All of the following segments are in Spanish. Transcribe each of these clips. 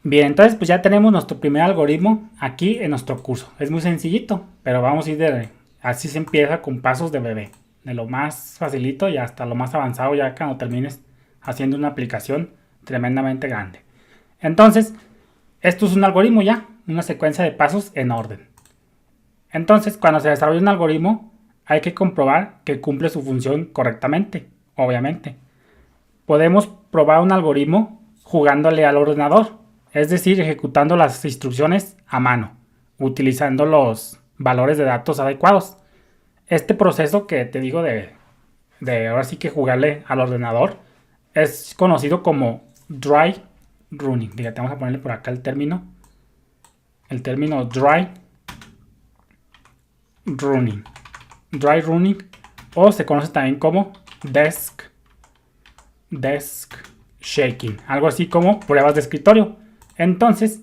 Bien, entonces pues ya tenemos nuestro primer algoritmo aquí en nuestro curso. Es muy sencillito, pero vamos a ir así se empieza con pasos de bebé. De lo más facilito y hasta lo más avanzado ya cuando termines haciendo una aplicación tremendamente grande. Entonces, esto es un algoritmo ya, una secuencia de pasos en orden. Entonces, cuando se desarrolla un algoritmo, hay que comprobar que cumple su función correctamente, obviamente. Podemos probar un algoritmo jugándole al ordenador, es decir, ejecutando las instrucciones a mano, utilizando los valores de datos adecuados. Este proceso que te digo de ahora sí que jugarle al ordenador es conocido como dry running. Fíjate, vamos a ponerle por acá el término dry running. Dry running o se conoce también como desk shaking, algo así como pruebas de escritorio. Entonces,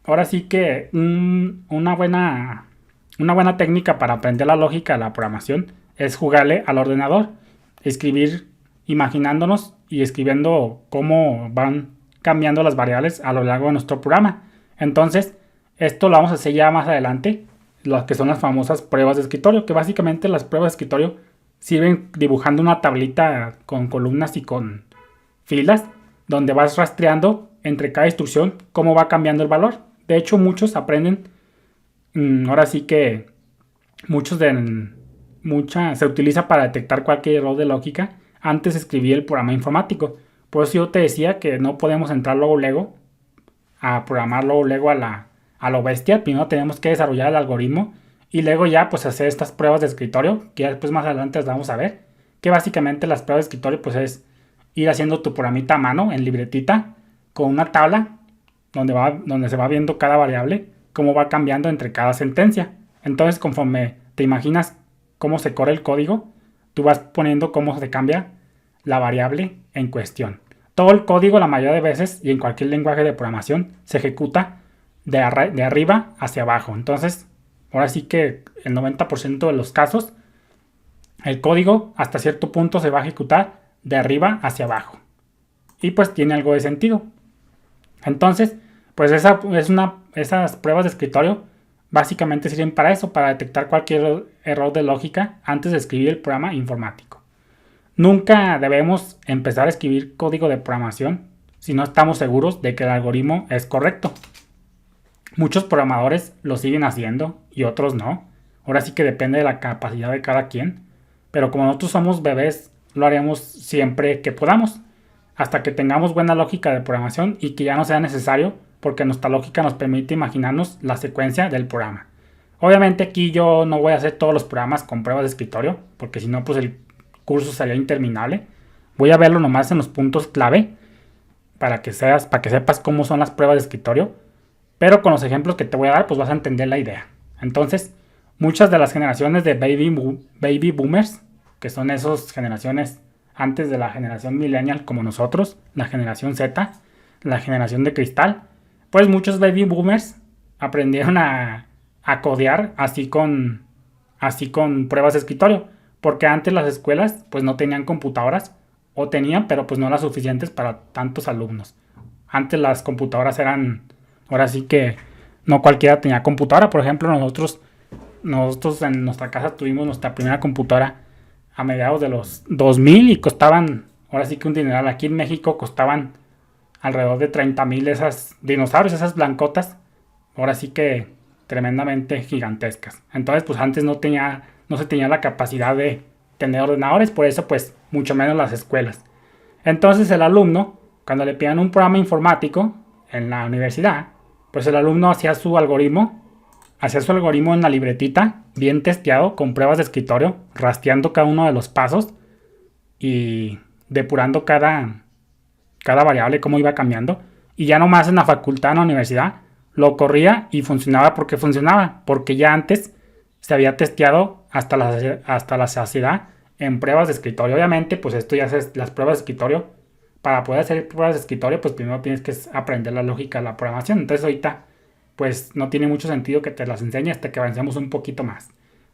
ahora sí que una buena técnica para aprender la lógica de la programación es jugarle al ordenador, escribir imaginándonos y escribiendo cómo van cambiando las variables a lo largo de nuestro programa. Entonces, esto lo vamos a hacer ya más adelante, lo que son las famosas pruebas de escritorio, que básicamente las pruebas de escritorio sirven dibujando una tablita con columnas y con filas, donde vas rastreando entre cada instrucción cómo va cambiando el valor. De hecho, muchos aprenden, ahora sí que se utiliza para detectar cualquier error de lógica antes de escribir el programa informático. Por eso yo te decía que no podemos entrar luego a programar luego a lo bestia. Primero tenemos que desarrollar el algoritmo y luego ya pues hacer estas pruebas de escritorio, que ya después más adelante las vamos a ver. Que básicamente las pruebas de escritorio pues es ir haciendo tu programita a mano en libretita con una tabla donde se va viendo cada variable, cómo va cambiando entre cada sentencia. Entonces, conforme te imaginas cómo se corre el código, tú vas poniendo cómo se cambia la variable en cuestión. Todo el código, la mayoría de veces, y en cualquier lenguaje de programación, se ejecuta de arriba hacia abajo. Entonces, ahora sí que el 90% de los casos, el código hasta cierto punto se va a ejecutar de arriba hacia abajo. Y pues tiene algo de sentido. Entonces, pues esas pruebas de escritorio básicamente sirven para eso, para detectar cualquier error de lógica antes de escribir el programa informático. Nunca debemos empezar a escribir código de programación si no estamos seguros de que el algoritmo es correcto. Muchos programadores lo siguen haciendo y otros no. Ahora sí que depende de la capacidad de cada quien. Pero como nosotros somos bebés, lo haremos siempre que podamos, hasta que tengamos buena lógica de programación y que ya no sea necesario, porque nuestra lógica nos permite imaginarnos la secuencia del programa. Obviamente aquí yo no voy a hacer todos los programas con pruebas de escritorio, porque si no pues el curso sería interminable. Voy a verlo nomás en los puntos clave para que sepas cómo son las pruebas de escritorio, pero con los ejemplos que te voy a dar pues vas a entender la idea. Entonces, muchas de las generaciones de baby boomers, que son esas generaciones antes de la generación millennial como nosotros, la generación Z, la generación de cristal, pues muchos baby boomers aprendieron a codear así con pruebas de escritorio, porque antes las escuelas pues no tenían computadoras, o tenían pero pues no las suficientes para tantos alumnos. Antes las computadoras eran, ahora sí que no cualquiera tenía computadora. Por ejemplo, nosotros en nuestra casa tuvimos nuestra primera computadora a mediados de los 2000 y costaban, ahora sí que un dineral. Aquí en México costaban alrededor de 30,000 esas dinosaurios, esas blancotas, ahora sí que tremendamente gigantescas. Entonces pues antes no se tenía la capacidad de tener ordenadores, por eso pues mucho menos las escuelas. Entonces el alumno, cuando le pidían un programa informático en la universidad, pues el alumno hacía su algoritmo en la libretita, bien testeado, con pruebas de escritorio, rastreando cada uno de los pasos y depurando cada variable, cómo iba cambiando. Y ya nomás en la facultad, en la universidad, lo corría y funcionaba, porque ya antes se había testeado hasta la saciedad en pruebas de escritorio. Obviamente, pues esto ya es las pruebas de escritorio. Para poder hacer pruebas de escritorio, pues primero tienes que aprender la lógica de la programación. Entonces ahorita pues no tiene mucho sentido que te las enseñe hasta que avancemos un poquito más.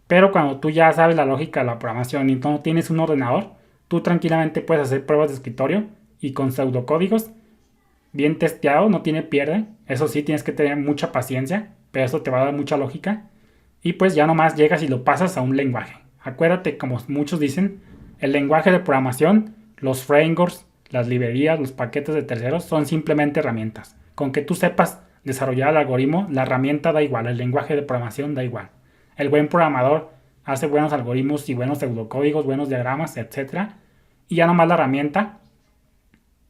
Pero cuando tú ya sabes la lógica de la programación y no tienes un ordenador, tú tranquilamente puedes hacer pruebas de escritorio y con pseudocódigos bien testeado, no tiene pierde. Eso sí, tienes que tener mucha paciencia, pero eso te va a dar mucha lógica. Y pues ya nomás llegas y lo pasas a un lenguaje. Acuérdate, como muchos dicen, el lenguaje de programación, los frameworks, las librerías, los paquetes de terceros son simplemente herramientas. Con que tú sepas desarrollar el algoritmo, la herramienta da igual, el lenguaje de programación da igual. El buen programador hace buenos algoritmos y buenos pseudocódigos, buenos diagramas, etc. Y ya nomás la herramienta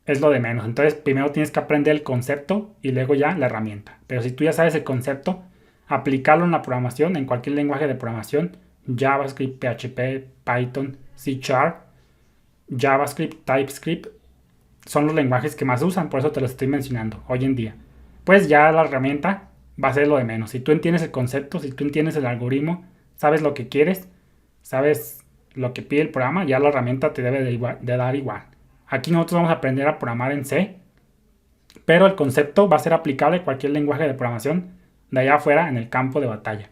es lo de menos. Entonces primero tienes que aprender el concepto y luego ya la herramienta. Pero si tú ya sabes el concepto, aplicarlo en la programación, en cualquier lenguaje de programación, JavaScript, PHP, Python, C#, JavaScript, TypeScript, son los lenguajes que más usan, por eso te los estoy mencionando hoy en día. Pues ya la herramienta va a ser lo de menos. Si tú entiendes el concepto, si tú entiendes el algoritmo, sabes lo que quieres, sabes lo que pide el programa, ya la herramienta te debe de dar igual. Aquí nosotros vamos a aprender a programar en C, pero el concepto va a ser aplicable a cualquier lenguaje de programación de allá afuera en el campo de batalla.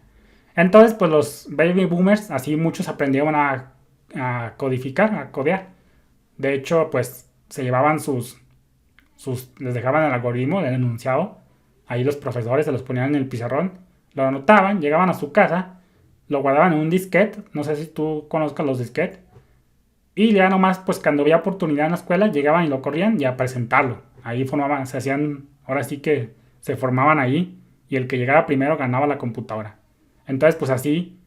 Entonces, pues los baby boomers, así muchos aprendieron a codificar, a codear. De hecho, pues se llevaban les dejaban el algoritmo, el enunciado. Ahí los profesores se los ponían en el pizarrón, lo anotaban, llegaban a su casa, lo guardaban en un disquete. No sé si tú conozcas los disquetes. Y ya nomás, pues cuando había oportunidad en la escuela, llegaban y lo corrían y a presentarlo. Ahí formaban, se hacían, ahora sí que se formaban ahí. Y el que llegara primero ganaba la computadora. Entonces, pues así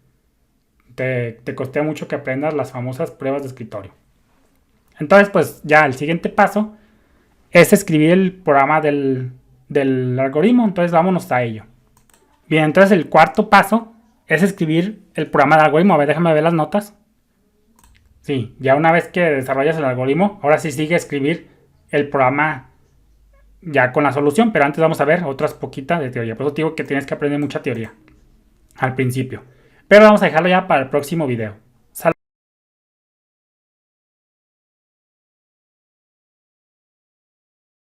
te costea mucho que aprendas las famosas pruebas de escritorio. Entonces, pues ya el siguiente paso es escribir el programa del algoritmo. Entonces, vámonos a ello. Bien, entonces el cuarto paso es escribir el programa del algoritmo. A ver, déjame ver las notas. Sí, ya una vez que desarrollas el algoritmo, ahora sí sigue escribir el programa ya con la solución, pero antes vamos a ver otras poquitas de teoría. Por eso te digo que tienes que aprender mucha teoría al principio. Pero vamos a dejarlo ya para el próximo video.